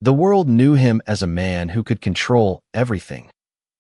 The world knew him as a man who could control everything.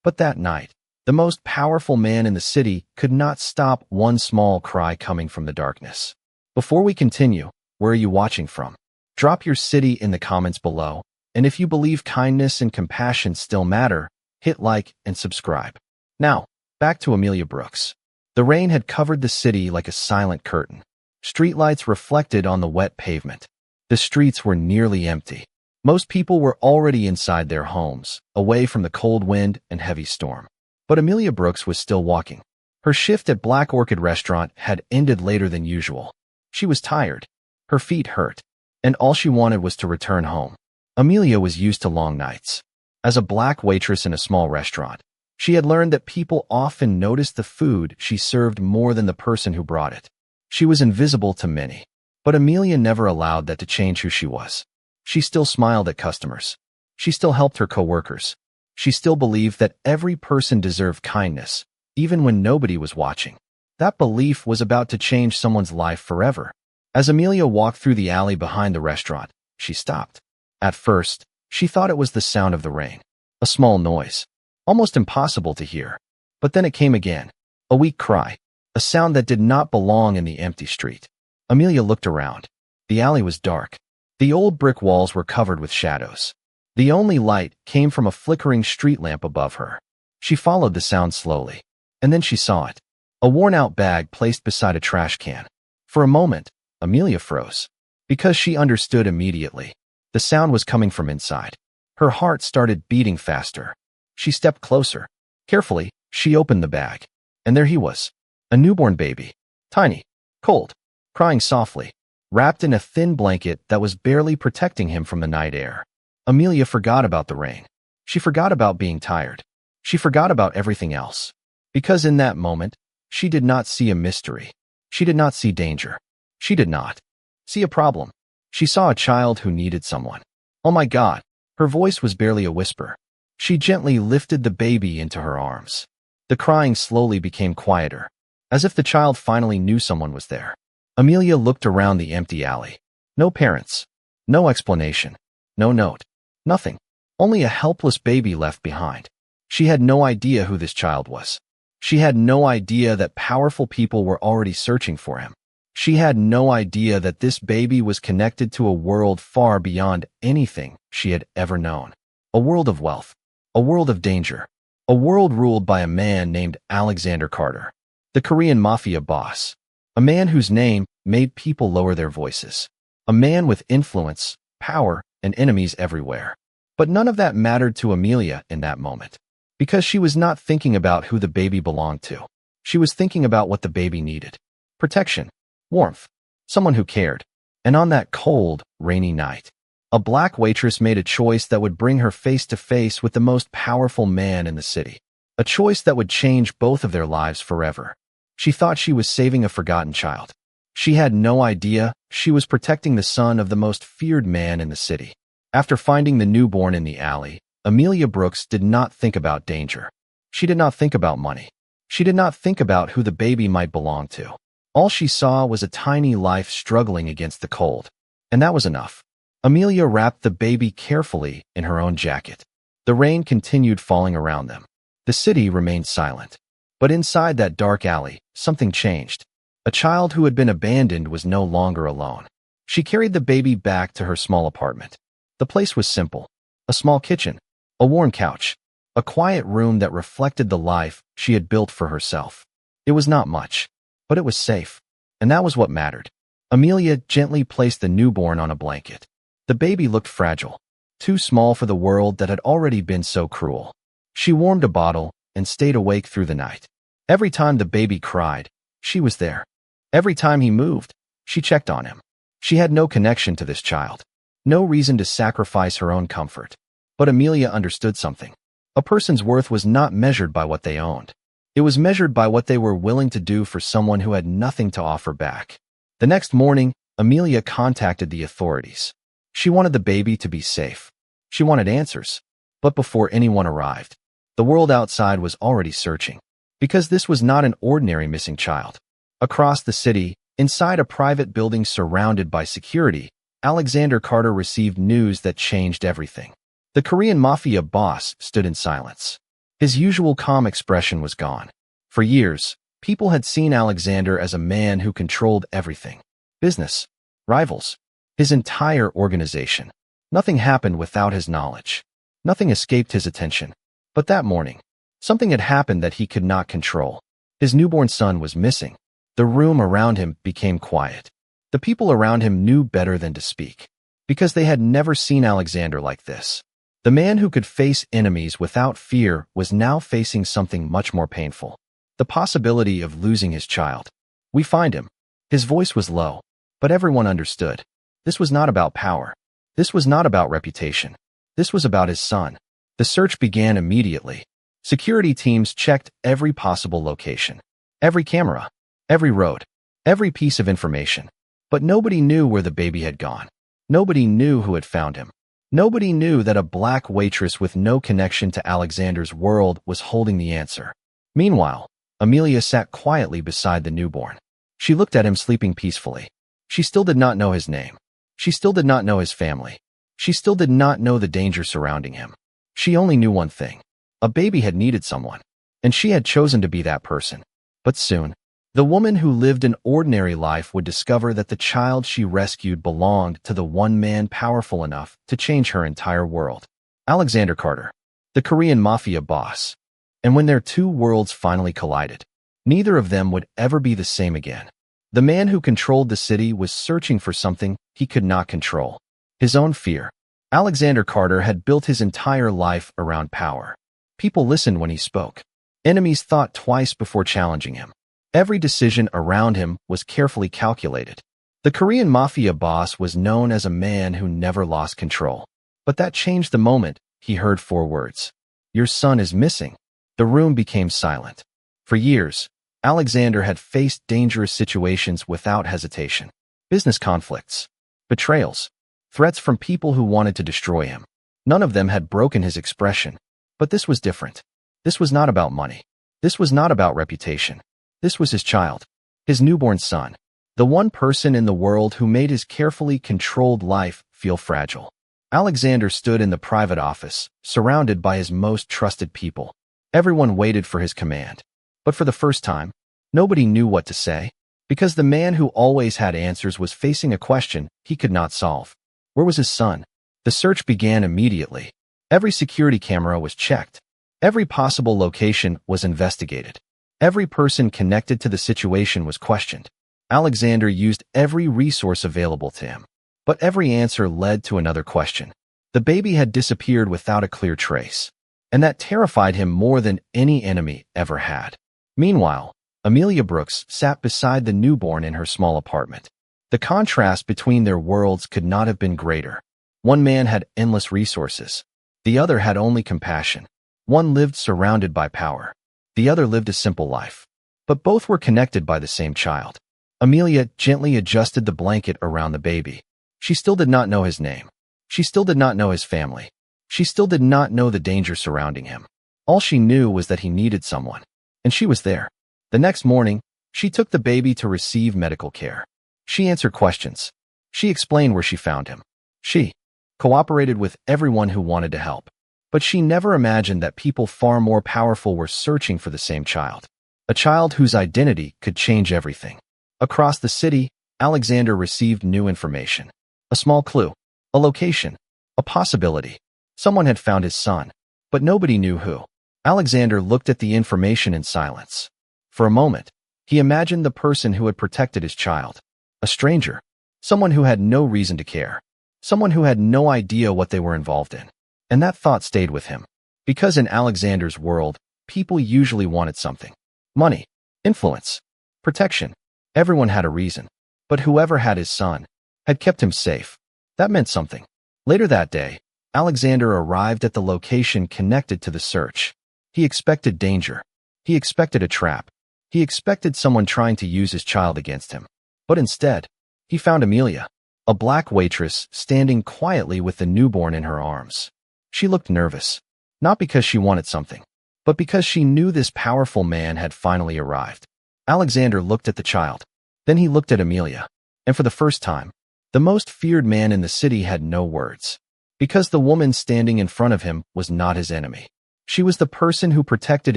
But that night, the most powerful man in the city could not stop one small cry coming from the darkness. Before we continue, where are you watching from? Drop your city in the comments below, and if you believe kindness and compassion still matter, hit like and subscribe. Now, back to Amelia Brooks. The rain had covered the city like a silent curtain. Streetlights reflected on the wet pavement. The streets were nearly empty. Most people were already inside their homes, away from the cold wind and heavy storm. But Amelia Brooks was still walking. Her shift at Black Orchid restaurant had ended later than usual. She was tired. Her feet hurt. And all she wanted was to return home. Amelia was used to long nights. As a black waitress in a small restaurant, she had learned that people often noticed the food she served more than the person who brought it. She was invisible to many. But Amelia never allowed that to change who she was. She still smiled at customers. She still helped her coworkers. She still believed that every person deserved kindness, even when nobody was watching. That belief was about to change someone's life forever. As Amelia walked through the alley behind the restaurant, she stopped. At first, she thought it was the sound of the rain. A small noise, almost impossible to hear. But then it came again. A weak cry. A sound that did not belong in the empty street. Amelia looked around. The alley was dark. The old brick walls were covered with shadows. The only light came from a flickering street lamp above her. She followed the sound slowly. And then she saw it. A worn-out bag placed beside a trash can. For a moment, Amelia froze. Because she understood immediately. The sound was coming from inside. Her heart started beating faster. She stepped closer. Carefully, she opened the bag. And there he was. A newborn baby. Tiny. Cold. Crying softly. Wrapped in a thin blanket that was barely protecting him from the night air. Amelia forgot about the rain. She forgot about being tired. She forgot about everything else. Because in that moment, she did not see a mystery. She did not see danger. She did not see a problem. She saw a child who needed someone. Oh my God. Her voice was barely a whisper. She gently lifted the baby into her arms. The crying slowly became quieter, as if the child finally knew someone was there. Amelia looked around the empty alley. No parents. No explanation. No note. Nothing. Only a helpless baby left behind. She had no idea who this child was. She had no idea that powerful people were already searching for him. She had no idea that this baby was connected to a world far beyond anything she had ever known. A world of wealth. A world of danger. A world ruled by a man named Alexander Carter. The Korean Mafia Boss. A man whose name made people lower their voices. A man with influence, power, and enemies everywhere. But none of that mattered to Amelia in that moment. Because she was not thinking about who the baby belonged to. She was thinking about what the baby needed. Protection. Warmth. Someone who cared. And on that cold, rainy night, a black waitress made a choice that would bring her face to face with the most powerful man in the city. A choice that would change both of their lives forever. She thought she was saving a forgotten child. She had no idea she was protecting the son of the most feared man in the city. After finding the newborn in the alley, Amelia Brooks did not think about danger. She did not think about money. She did not think about who the baby might belong to. All she saw was a tiny life struggling against the cold. And that was enough. Amelia wrapped the baby carefully in her own jacket. The rain continued falling around them. The city remained silent. But inside that dark alley, something changed. A child who had been abandoned was no longer alone. She carried the baby back to her small apartment. The place was simple. A small kitchen. A worn couch. A quiet room that reflected the life she had built for herself. It was not much. But it was safe. And that was what mattered. Amelia gently placed the newborn on a blanket. The baby looked fragile. Too small for the world that had already been so cruel. She warmed a bottle and stayed awake through the night. Every time the baby cried, she was there. Every time he moved, she checked on him. She had no connection to this child. No reason to sacrifice her own comfort. But Amelia understood something. A person's worth was not measured by what they owned. It was measured by what they were willing to do for someone who had nothing to offer back. The next morning, Amelia contacted the authorities. She wanted the baby to be safe. She wanted answers. But before anyone arrived, the world outside was already searching. Because this was not an ordinary missing child. Across the city, inside a private building surrounded by security, Alexander Carter received news that changed everything. The Korean Mafia boss stood in silence. His usual calm expression was gone. For years, people had seen Alexander as a man who controlled everything. Business, rivals, his entire organization. Nothing happened without his knowledge. Nothing escaped his attention. But that morning, something had happened that he could not control. His newborn son was missing. The room around him became quiet. The people around him knew better than to speak, because they had never seen Alexander like this. The man who could face enemies without fear was now facing something much more painful. The possibility of losing his child. We find him. His voice was low, but everyone understood. This was not about power. This was not about reputation. This was about his son. The search began immediately. Security teams checked every possible location, every camera, every road, every piece of information. But nobody knew where the baby had gone. Nobody knew who had found him. Nobody knew that a black waitress with no connection to Alexander's world was holding the answer. Meanwhile, Amelia sat quietly beside the newborn. She looked at him sleeping peacefully. She still did not know his name. She still did not know his family. She still did not know the danger surrounding him. She only knew one thing. A baby had needed someone, and she had chosen to be that person. But soon, the woman who lived an ordinary life would discover that the child she rescued belonged to the one man powerful enough to change her entire world. Alexander Carter, the Korean Mafia boss. And when their two worlds finally collided, neither of them would ever be the same again. The man who controlled the city was searching for something he could not control. His own fear. Alexander Carter had built his entire life around power. People listened when he spoke. Enemies thought twice before challenging him. Every decision around him was carefully calculated. The Korean Mafia boss was known as a man who never lost control. But that changed the moment he heard 4 words. "Your son is missing." The room became silent. For years, Alexander had faced dangerous situations without hesitation. Business conflicts, betrayals, threats from people who wanted to destroy him. None of them had broken his expression. But this was different. This was not about money. This was not about reputation. This was his child, his newborn son, the one person in the world who made his carefully controlled life feel fragile. Alexander stood in the private office, surrounded by his most trusted people. Everyone waited for his command. But for the first time, nobody knew what to say, because the man who always had answers was facing a question he could not solve. Where was his son? The search began immediately. Every security camera was checked. Every possible location was investigated. Every person connected to the situation was questioned. Alexander used every resource available to him. But every answer led to another question. The baby had disappeared without a clear trace. And that terrified him more than any enemy ever had. Meanwhile, Amelia Brooks sat beside the newborn in her small apartment. The contrast between their worlds could not have been greater. One man had endless resources. The other had only compassion. One lived surrounded by power. The other lived a simple life. But both were connected by the same child. Amelia gently adjusted the blanket around the baby. She still did not know his name. She still did not know his family. She still did not know the danger surrounding him. All she knew was that he needed someone. And she was there. The next morning, she took the baby to receive medical care. She answered questions. She explained where she found him. She cooperated with everyone who wanted to help. But she never imagined that people far more powerful were searching for the same child. A child whose identity could change everything. Across the city, Alexander received new information. A small clue. A location. A possibility. Someone had found his son. But nobody knew who. Alexander looked at the information in silence. For a moment, he imagined the person who had protected his child. A stranger. Someone who had no reason to care. Someone who had no idea what they were involved in. And that thought stayed with him. Because in Alexander's world, people usually wanted something. Money. Influence. Protection. Everyone had a reason. But whoever had his son had kept him safe. That meant something. Later that day, Alexander arrived at the location connected to the search. He expected danger. He expected a trap. He expected someone trying to use his child against him. But instead, he found Amelia, a black waitress standing quietly with the newborn in her arms. She looked nervous, not because she wanted something, but because she knew this powerful man had finally arrived. Alexander looked at the child. Then he looked at Amelia. And for the first time, The most feared man in the city had no words. Because the woman standing in front of him was not his enemy. She was the person who protected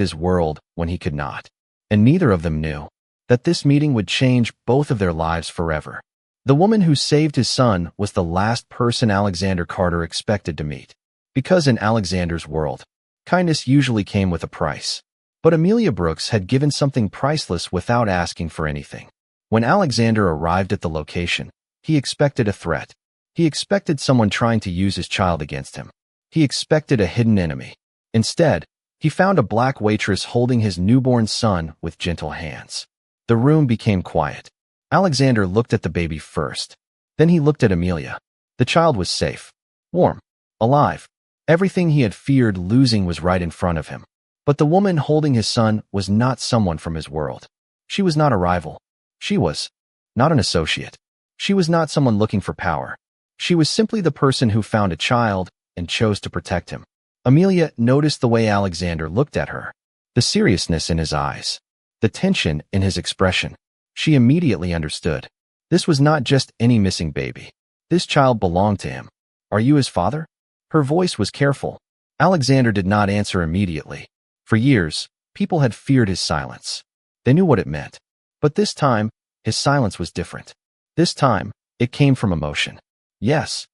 his world when he could not. And neither of them knew that this meeting would change both of their lives forever. The woman who saved his son was the last person Alexander Carter expected to meet. Because in Alexander's world, kindness usually came with a price. But Amelia Brooks had given something priceless without asking for anything. When Alexander arrived at the location, he expected a threat. He expected someone trying to use his child against him. He expected a hidden enemy. Instead, he found a black waitress holding his newborn son with gentle hands. The room became quiet. Alexander looked at the baby first. Then he looked at Amelia. The child was safe, warm, alive. Everything he had feared losing was right in front of him. But the woman holding his son was not someone from his world. She was not a rival. She was not an associate. She was not someone looking for power. She was simply the person who found a child and chose to protect him. Amelia noticed the way Alexander looked at her, the seriousness in his eyes, the tension in his expression. She immediately understood. This was not just any missing baby. This child belonged to him. Are you his father? Her voice was careful. Alexander did not answer immediately. For years, people had feared his silence. They knew what it meant. But this time, his silence was different. This time, it came from emotion. Yes.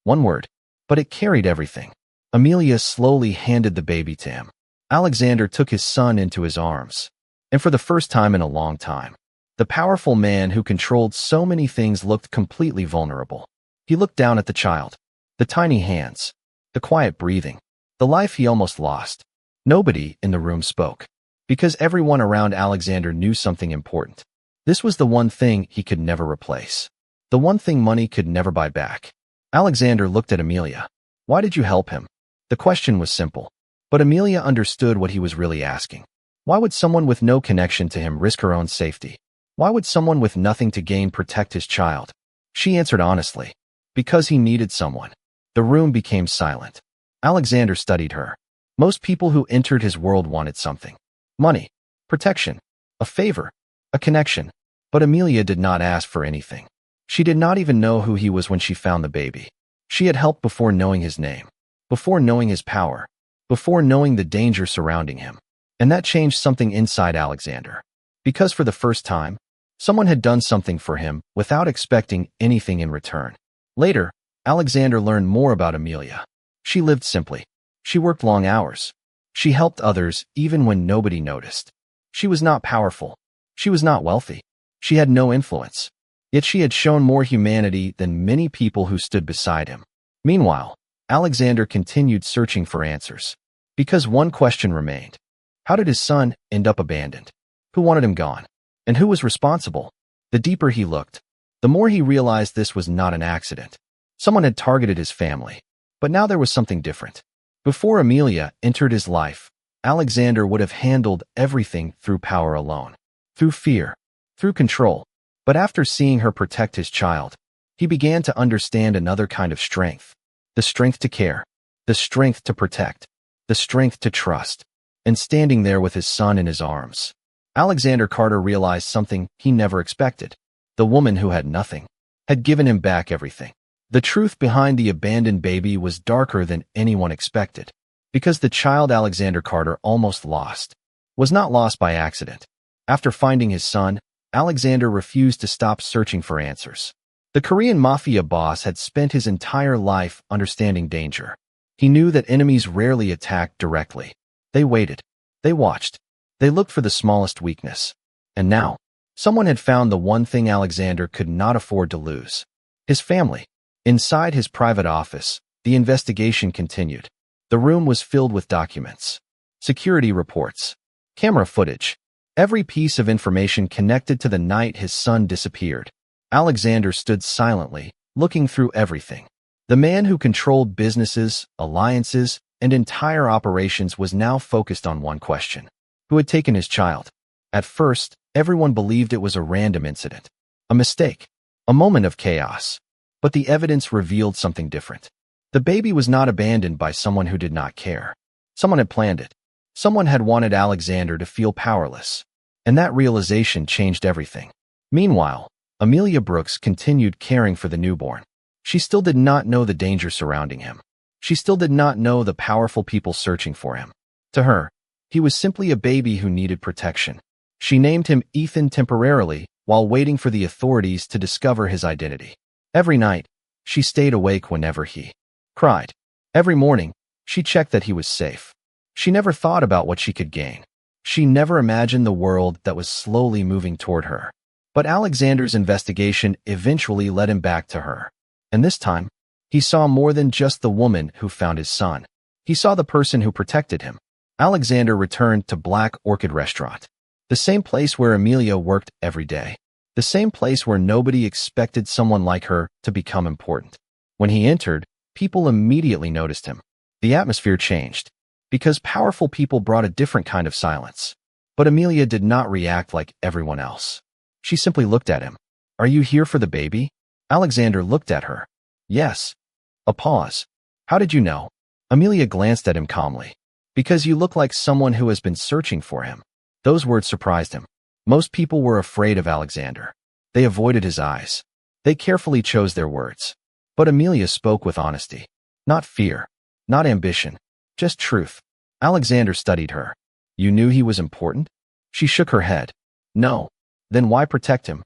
One word. But it carried everything. Amelia slowly handed the baby to him. Alexander took his son into his arms. And for the first time in a long time, the powerful man who controlled so many things looked completely vulnerable. He looked down at the child. The tiny hands. The quiet breathing. The life he almost lost. Nobody in the room spoke. Because everyone around Alexander knew something important. This was the one thing he could never replace. The one thing money could never buy back. Alexander looked at Amelia. Why did you help him? The question was simple. But Amelia understood what he was really asking. Why would someone with no connection to him risk her own safety? Why would someone with nothing to gain protect his child? She answered honestly. Because he needed someone. The room became silent. Alexander studied her. Most people who entered his world wanted something. Money, protection, a favor, a connection. But Amelia did not ask for anything. She did not even know who he was when she found the baby. She had helped before knowing his name, before knowing his power, before knowing the danger surrounding him. And that changed something inside Alexander. Because for the first time, someone had done something for him without expecting anything in return. Later, Alexander learned more about Amelia. She lived simply. She worked long hours. She helped others even when nobody noticed. She was not powerful. She was not wealthy. She had no influence. Yet she had shown more humanity than many people who stood beside him. Meanwhile, Alexander continued searching for answers. Because one question remained. How did his son end up abandoned? Who wanted him gone? And who was responsible? The deeper he looked, the more he realized this was not an accident. Someone had targeted his family. But now there was something different. Before Amelia entered his life, Alexander would have handled everything through power alone. Through fear. Through control. But after seeing her protect his child, he began to understand another kind of strength. The strength to care. The strength to protect. The strength to trust. And standing there with his son in his arms, Alexander Carter realized something he never expected. The woman who had nothing had given him back everything. The truth behind the abandoned baby was darker than anyone expected. Because the child Alexander Carter almost lost was not lost by accident. After finding his son, Alexander refused to stop searching for answers. The Korean Mafia boss had spent his entire life understanding danger. He knew that enemies rarely attacked directly. They waited. They watched. They looked for the smallest weakness. And now, someone had found the one thing Alexander could not afford to lose. His family. Inside his private office, the investigation continued. The room was filled with documents, security reports, camera footage, every piece of information connected to the night his son disappeared. Alexander stood silently, looking through everything. The man who controlled businesses, alliances, and entire operations was now focused on one question. Who had taken his child? At first, everyone believed it was a random incident, a mistake, a moment of chaos. But the evidence revealed something different. The baby was not abandoned by someone who did not care. Someone had planned it. Someone had wanted Alexander to feel powerless. And that realization changed everything. Meanwhile, Amelia Brooks continued caring for the newborn. She still did not know the danger surrounding him. She still did not know the powerful people searching for him. To her, he was simply a baby who needed protection. She named him Ethan temporarily while waiting for the authorities to discover his identity. Every night, she stayed awake whenever he cried. Every morning, she checked that he was safe. She never thought about what she could gain. She never imagined the world that was slowly moving toward her. But Alexander's investigation eventually led him back to her. And this time, he saw more than just the woman who found his son. He saw the person who protected him. Alexander returned to Black Orchid Restaurant, the same place where Amelia worked every day, the same place where nobody expected someone like her to become important. When he entered, people immediately noticed him. The atmosphere changed, because powerful people brought a different kind of silence. But Amelia did not react like everyone else. She simply looked at him. "Are you here for the baby?" Alexander looked at her. "Yes." A pause. "How did you know?" Amelia glanced at him calmly. "Because you look like someone who has been searching for him." Those words surprised him. Most people were afraid of Alexander. They avoided his eyes. They carefully chose their words. But Amelia spoke with honesty. Not fear. Not ambition. Just truth. Alexander studied her. "You knew he was important?" She shook her head. "No." "Then why protect him?"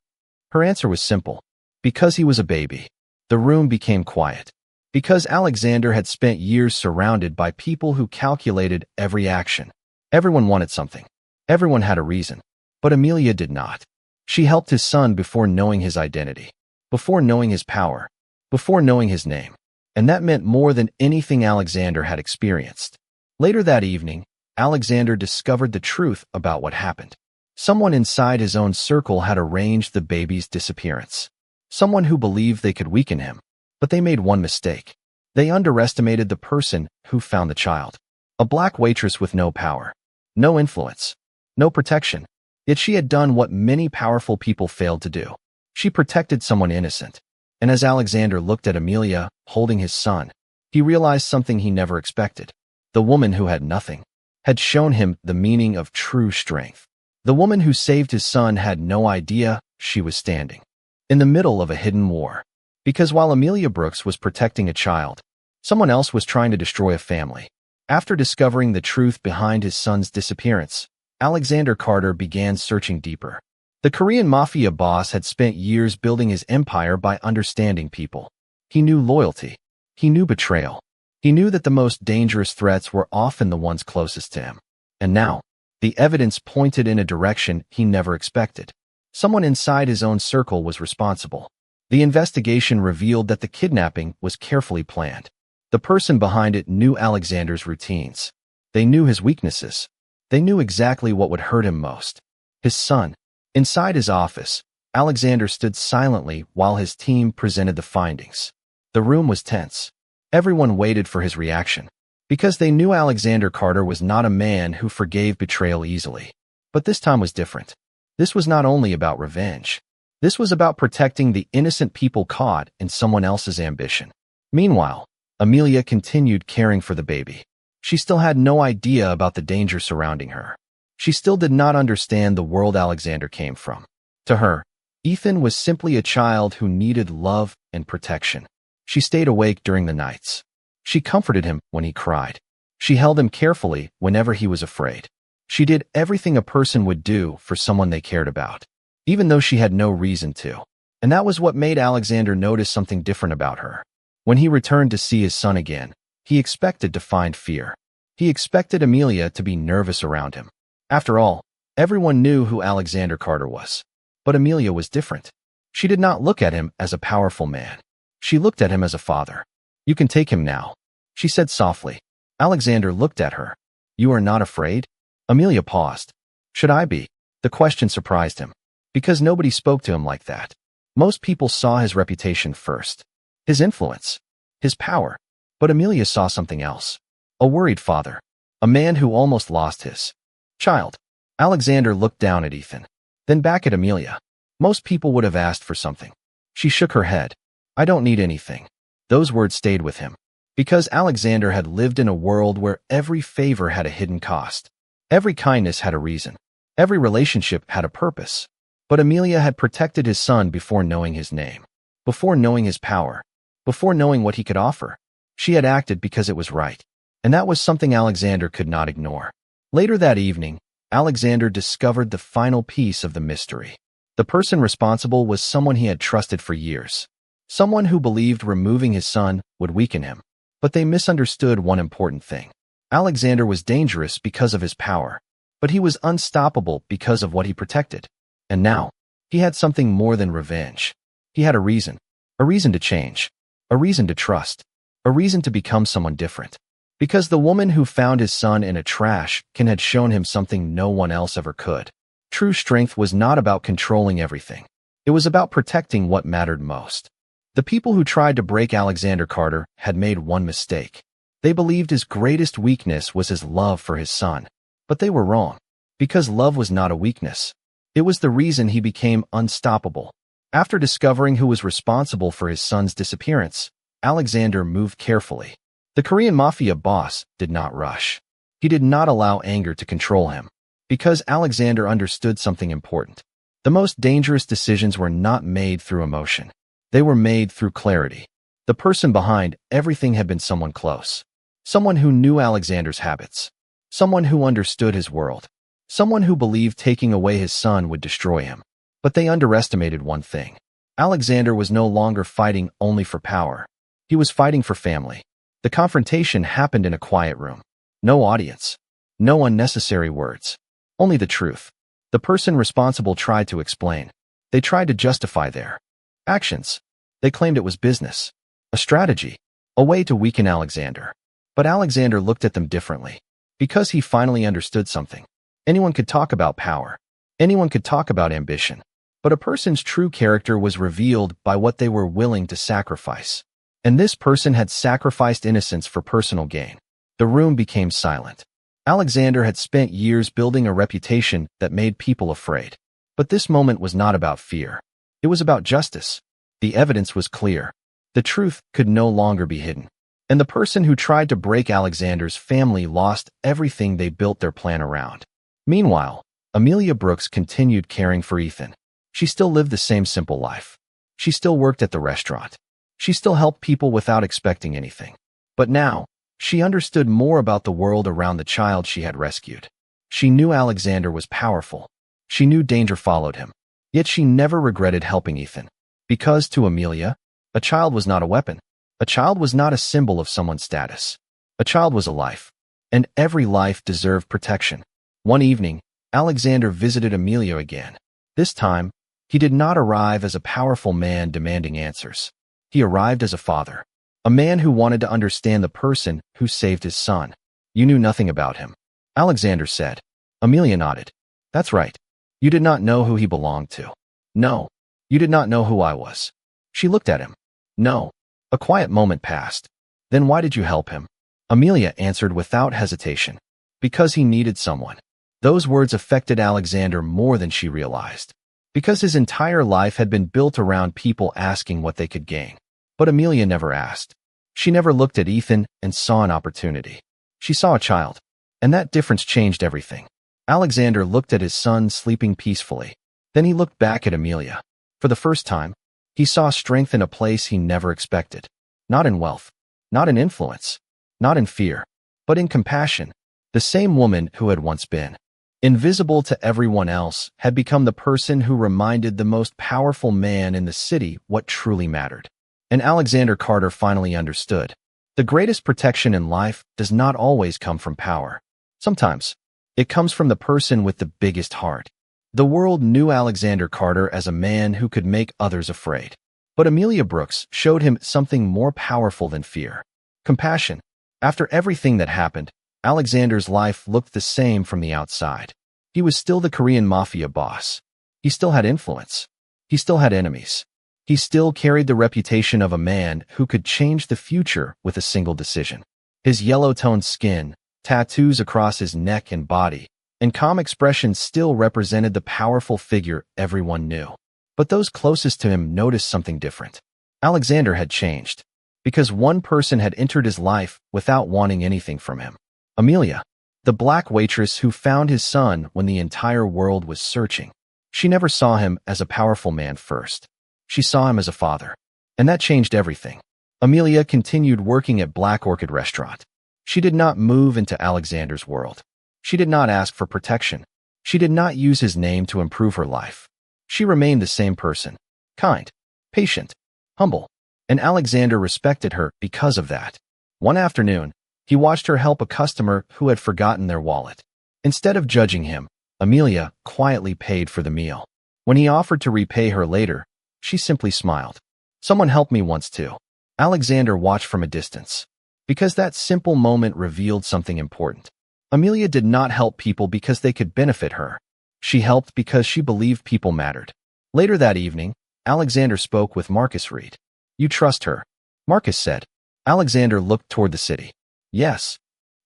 Her answer was simple. Because he was a baby. The room became quiet. Because Alexander had spent years surrounded by people who calculated every action. Everyone wanted something. Everyone had a reason. But Amelia did not. She helped his son before knowing his identity, before knowing his power, before knowing his name. And that meant more than anything Alexander had experienced. Later that evening, Alexander discovered the truth about what happened. Someone inside his own circle had arranged the baby's disappearance. Someone who believed they could weaken him. But they made one mistake. They underestimated the person who found the child. A black waitress with no power, no influence, no protection. Yet she had done what many powerful people failed to do. She protected someone innocent. And as Alexander looked at Amelia, holding his son, he realized something he never expected. The woman who had nothing had shown him the meaning of true strength. The woman who saved his son had no idea she was standing in the middle of a hidden war. Because while Amelia Brooks was protecting a child, someone else was trying to destroy a family. After discovering the truth behind his son's disappearance, Alexander Carter began searching deeper. The Korean Mafia Boss had spent years building his empire by understanding people. He knew loyalty. He knew betrayal. He knew that the most dangerous threats were often the ones closest to him. And now, the evidence pointed in a direction he never expected. Someone inside his own circle was responsible. The investigation revealed that the kidnapping was carefully planned. The person behind it knew Alexander's routines. They knew his weaknesses. They knew exactly what would hurt him most. His son. Inside his office, Alexander stood silently while his team presented the findings. The room was tense. Everyone waited for his reaction. Because they knew Alexander Carter was not a man who forgave betrayal easily. But this time was different. This was not only about revenge. This was about protecting the innocent people caught in someone else's ambition. Meanwhile, Amelia continued caring for the baby. She still had no idea about the danger surrounding her. She still did not understand the world Alexander came from. To her, Ethan was simply a child who needed love and protection. She stayed awake during the nights. She comforted him when he cried. She held him carefully whenever he was afraid. She did everything a person would do for someone they cared about, even though she had no reason to. And that was what made Alexander notice something different about her. When he returned to see his son again, he expected to find fear. He expected Amelia to be nervous around him. After all, everyone knew who Alexander Carter was. But Amelia was different. She did not look at him as a powerful man. She looked at him as a father. "You can take him now," she said softly. Alexander looked at her. "You are not afraid?" Amelia paused. "Should I be?" The question surprised him. Because nobody spoke to him like that. Most people saw his reputation first. His influence. His power. But Amelia saw something else. A worried father. A man who almost lost his child. Alexander looked down at Ethan. Then back at Amelia. Most people would have asked for something. She shook her head. "I don't need anything." Those words stayed with him. Because Alexander had lived in a world where every favor had a hidden cost. Every kindness had a reason. Every relationship had a purpose. But Amelia had protected his son before knowing his name, before knowing his power, before knowing what he could offer. She had acted because it was right, and that was something Alexander could not ignore. Later that evening, Alexander discovered the final piece of the mystery. The person responsible was someone he had trusted for years, someone who believed removing his son would weaken him. But they misunderstood one important thing. Alexander was dangerous because of his power, but he was unstoppable because of what he protected. And now, he had something more than revenge. He had a reason to change, a reason to trust, a reason to become someone different. Because the woman who found his son in a trash can had shown him something no one else ever could. True strength was not about controlling everything. It was about protecting what mattered most. The people who tried to break Alexander Carter had made one mistake. They believed his greatest weakness was his love for his son. But they were wrong. Because love was not a weakness. It was the reason he became unstoppable. After discovering who was responsible for his son's disappearance, Alexander moved carefully. The Korean Mafia boss did not rush. He did not allow anger to control him. Because Alexander understood something important. The most dangerous decisions were not made through emotion. They were made through clarity. The person behind everything had been someone close. Someone who knew Alexander's habits. Someone who understood his world. Someone who believed taking away his son would destroy him. But they underestimated one thing. Alexander was no longer fighting only for power. He was fighting for family. The confrontation happened in a quiet room. No audience. No unnecessary words. Only the truth. The person responsible tried to explain. They tried to justify their actions. They claimed it was business, a strategy, a way to weaken Alexander. But Alexander looked at them differently. Because he finally understood something. Anyone could talk about power. Anyone could talk about ambition. But a person's true character was revealed by what they were willing to sacrifice. And this person had sacrificed innocence for personal gain. The room became silent. Alexander had spent years building a reputation that made people afraid. But this moment was not about fear. It was about justice. The evidence was clear. The truth could no longer be hidden. And the person who tried to break Alexander's family lost everything they built their plan around. Meanwhile, Amelia Brooks continued caring for Ethan. She still lived the same simple life. She still worked at the restaurant. She still helped people without expecting anything. But now, she understood more about the world around the child she had rescued. She knew Alexander was powerful. She knew danger followed him. Yet she never regretted helping Ethan. Because to Amelia, a child was not a weapon. A child was not a symbol of someone's status. A child was a life. And every life deserved protection. One evening, Alexander visited Amelia again. This time, he did not arrive as a powerful man demanding answers. He arrived as a father. A man who wanted to understand the person who saved his son. You knew nothing about him. Alexander said. Amelia nodded. That's right. You did not know who he belonged to. No. You did not know who I was. She looked at him. No. A quiet moment passed. Then why did you help him? Amelia answered without hesitation. Because he needed someone. Those words affected Alexander more than she realized. Because his entire life had been built around people asking what they could gain. But Amelia never asked. She never looked at Ethan and saw an opportunity. She saw a child. And that difference changed everything. Alexander looked at his son sleeping peacefully. Then he looked back at Amelia. For the first time, he saw strength in a place he never expected. Not in wealth. Not in influence. Not in fear. But in compassion. The same woman who had once been invisible to everyone else had become the person who reminded the most powerful man in the city what truly mattered. And Alexander Carter finally understood. The greatest protection in life does not always come from power. Sometimes, it comes from the person with the biggest heart. The world knew Alexander Carter as a man who could make others afraid. But Amelia Brooks showed him something more powerful than fear. Compassion. After everything that happened, Alexander's life looked the same from the outside. He was still the Korean Mafia boss. He still had influence. He still had enemies. He still carried the reputation of a man who could change the future with a single decision. His yellow-toned skin, tattoos across his neck and body, and calm expression still represented the powerful figure everyone knew. But those closest to him noticed something different. Alexander had changed. Because one person had entered his life without wanting anything from him. Amelia, the black waitress who found his son when the entire world was searching. She never saw him as a powerful man first. She saw him as a father. And that changed everything. Amelia continued working at Black Orchid Restaurant. She did not move into Alexander's world. She did not ask for protection. She did not use his name to improve her life. She remained the same person. Kind, patient, humble. And Alexander respected her because of that. One afternoon, he watched her help a customer who had forgotten their wallet. Instead of judging him, Amelia quietly paid for the meal. When he offered to repay her later, she simply smiled. Someone helped me once too. Alexander watched from a distance. Because that simple moment revealed something important. Amelia did not help people because they could benefit her. She helped because she believed people mattered. Later that evening, Alexander spoke with Marcus Reed. You trust her? Marcus said. Alexander looked toward the city. Yes.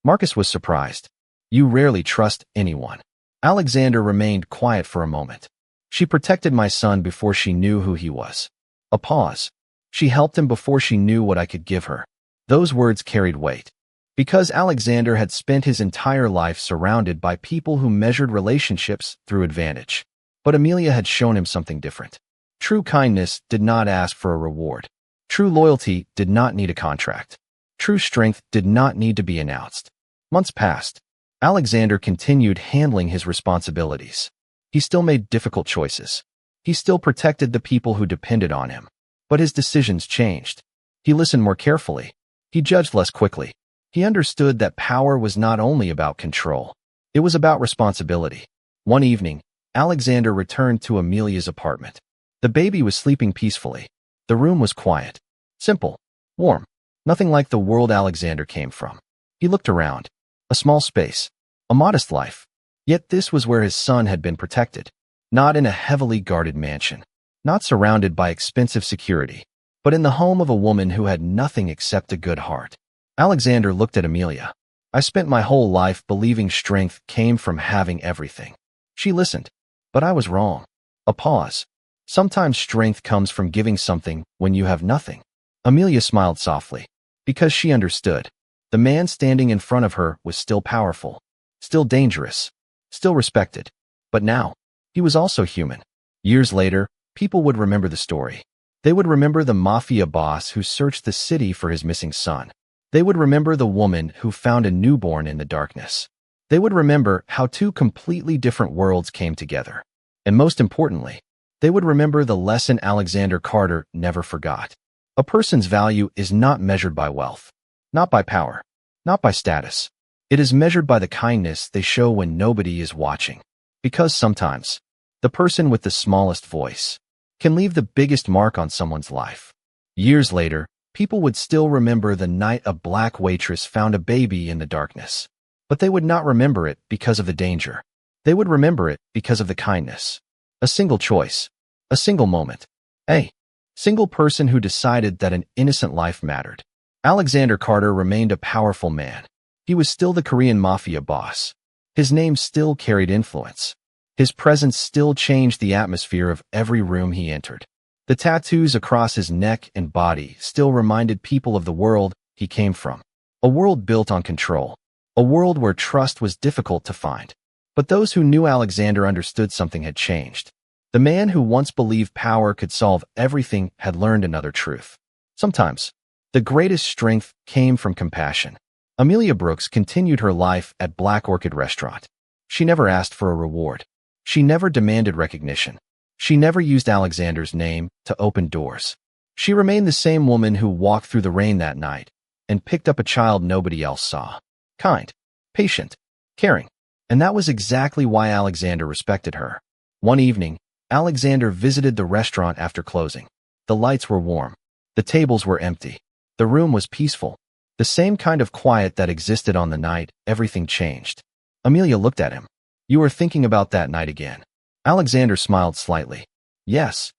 Marcus was surprised. You rarely trust anyone. Alexander remained quiet for a moment. She protected my son before she knew who he was. A pause. She helped him before she knew what I could give her. Those words carried weight. Because Alexander had spent his entire life surrounded by people who measured relationships through advantage. But Amelia had shown him something different. True kindness did not ask for a reward. True loyalty did not need a contract. True strength did not need to be announced. Months passed. Alexander continued handling his responsibilities. He still made difficult choices. He still protected the people who depended on him. But his decisions changed. He listened more carefully. He judged less quickly. He understood that power was not only about control. It was about responsibility. One evening, Alexander returned to Amelia's apartment. The baby was sleeping peacefully. The room was quiet, simple, warm, nothing like the world Alexander came from. He looked around. A small space, a modest life. Yet this was where his son had been protected. Not in a heavily guarded mansion, not surrounded by expensive security, but in the home of a woman who had nothing except a good heart. Alexander looked at Amelia. I spent my whole life believing strength came from having everything. She listened, but I was wrong. A pause. Sometimes strength comes from giving something when you have nothing. Amelia smiled softly, because she understood. The man standing in front of her was still powerful, still dangerous, still respected. But now, he was also human. Years later, people would remember the story. They would remember the mafia boss who searched the city for his missing son. They would remember the woman who found a newborn in the darkness. They would remember how two completely different worlds came together. And most importantly, they would remember the lesson Alexander Carter never forgot. A person's value is not measured by wealth, not by power, not by status. It is measured by the kindness they show when nobody is watching. Because sometimes, the person with the smallest voice can leave the biggest mark on someone's life. Years later, people would still remember the night a Black Waitress found a baby in the darkness. But they would not remember it because of the danger. They would remember it because of the kindness. A single choice. A single moment. A single person who decided that an innocent life mattered. Alexander Carter remained a powerful man. He was still the Korean Mafia boss. His name still carried influence. His presence still changed the atmosphere of every room he entered. The tattoos across his neck and body still reminded people of the world he came from. A world built on control. A world where trust was difficult to find. But those who knew Alexander understood something had changed. The man who once believed power could solve everything had learned another truth. Sometimes, the greatest strength came from compassion. Amelia Brooks continued her life at Black Orchid Restaurant. She never asked for a reward. She never demanded recognition. She never used Alexander's name to open doors. She remained the same woman who walked through the rain that night and picked up a child nobody else saw. Kind, patient, caring. And that was exactly why Alexander respected her. One evening, Alexander visited the restaurant after closing. The lights were warm. The tables were empty. The room was peaceful. The same kind of quiet that existed on the night everything changed. Amelia looked at him. You were thinking about that night again. Alexander smiled slightly. Yes.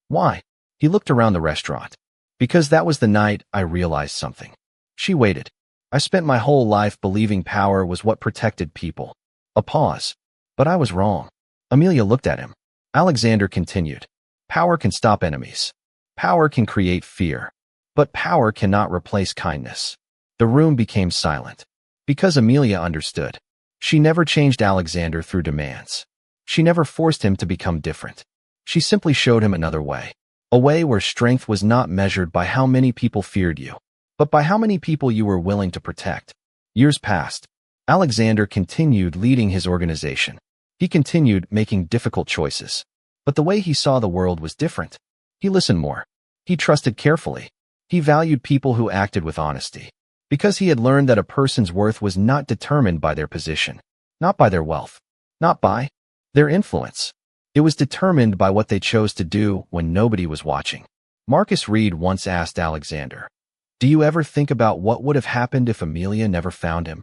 Why? He looked around the restaurant. Because that was the night I realized something. She waited. I spent my whole life believing power was what protected people. A pause. But I was wrong. Amelia looked at him. Alexander continued. Power can stop enemies. Power can create fear. But power cannot replace kindness. The room became silent. Because Amelia understood. She never changed Alexander through demands. She never forced him to become different. She simply showed him another way. A way where strength was not measured by how many people feared you, but by how many people you were willing to protect. Years passed. Alexander continued leading his organization. He continued making difficult choices. But the way he saw the world was different. He listened more. He trusted carefully. He valued people who acted with honesty. Because he had learned that a person's worth was not determined by their position, not by their wealth, not by their influence. It was determined by what they chose to do when nobody was watching. Marcus Reed once asked Alexander, "Do you ever think about what would have happened if Amelia never found him?"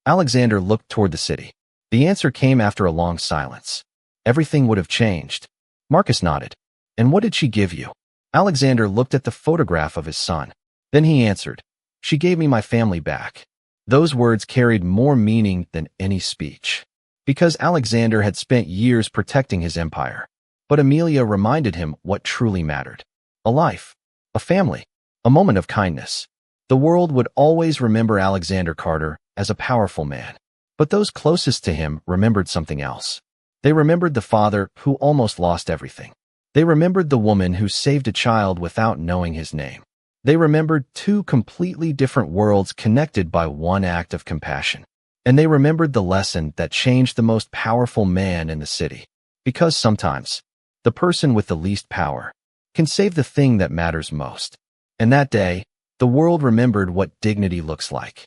Alexander looked toward the city. The answer came after a long silence. "Everything would have changed." Marcus nodded. "And what did she give you?" Alexander looked at the photograph of his son. Then he answered, "She gave me my family back." Those words carried more meaning than any speech. Because Alexander had spent years protecting his empire. But Amelia reminded him what truly mattered. A life, a family, a moment of kindness. The world would always remember Alexander Carter as a powerful man. But those closest to him remembered something else. They remembered the father who almost lost everything. They remembered the woman who saved a child without knowing his name. They remembered two completely different worlds connected by one act of compassion. And they remembered the lesson that changed the most powerful man in the city. Because sometimes, the person with the least power can save the thing that matters most. And that day, the world remembered what dignity looks like.